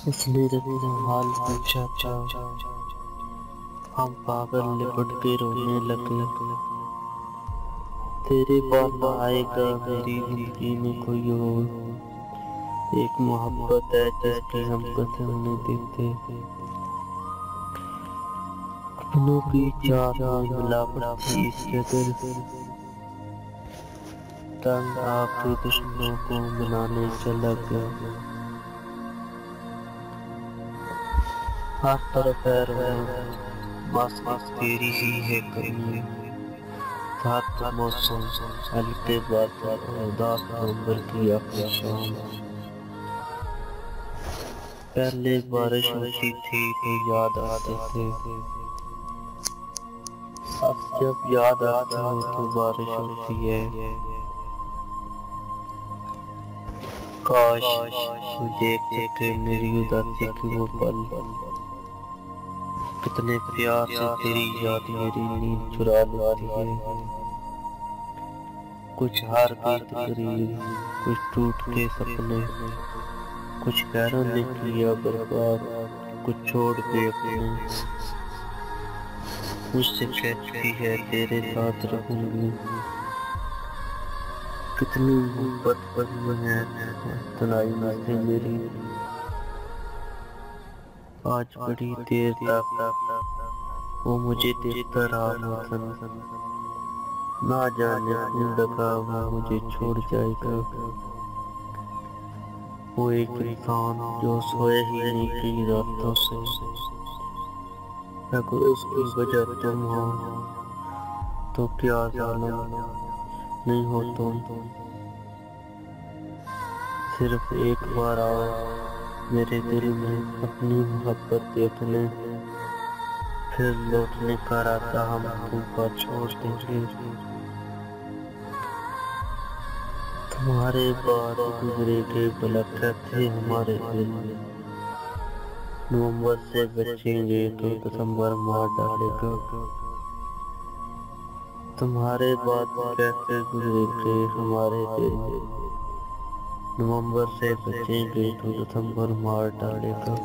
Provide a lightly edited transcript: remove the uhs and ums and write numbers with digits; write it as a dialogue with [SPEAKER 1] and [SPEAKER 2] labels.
[SPEAKER 1] इसलिए रखना हाल पूछा था। हम पागल लिपट के रोने लगे। तेरे पास आएगा मेरी जिंदगी में कोई और, एक मोहब्बत है जिसकी हम कसम नहीं देते। अपनों की चाह में मिलावट थी इस कदर, तंग आके दुश्मनों को मिलाने चला गया। हर तरफ है रोमांस, बस एक तेरी ही है कमी। सात मौसम, हल्के बादल और उदास नवंबर की आखिरी शाम। पहले बारिश होती थी तो याद आते थे, अब जब याद आती हो तो बारिश होती है। काश तू देख सके मेरी उदासी की वो पल, कितने प्यार से तेरी याद मेरी नींद चुरा लेती है। कुछ हार गई तकदीर, कुछ टूट के सपने, कुछ पैरों ने किया बर्बाद, कुछ छोड़ के अपने। मुझसे कहती है तेरे साथ रहूंगी, कितनी मोहब्बत बनी है तन्हाई में से मेरी। आज बड़ी देर तक वो मुझे देखता रहा मौसम, ना जाने क्यों लगा वो मुझे छोड़ जाएगा। वो एक इंसान जो सोए ही नहीं कई रातों से, अगर उसकी वजह तुम हो तो क्या जालिम नहीं हो तुम। सिर्फ एक बार आओ मेरे दिल में अपनी मोहब्बत देखने, फिर लौटने का रास्ता हम तुमको छोड़ देंगे। तुम्हारे बाद गुजरे के पलक थे हमारे दिन, नवंबर से बचेंगे तो दिसंबर मार डालेगा। तुम्हारे बाद कैसे गुजरेंगे हमारे दिन, नवंबर से बचेंगे तो दिसंबर मार डालेगा।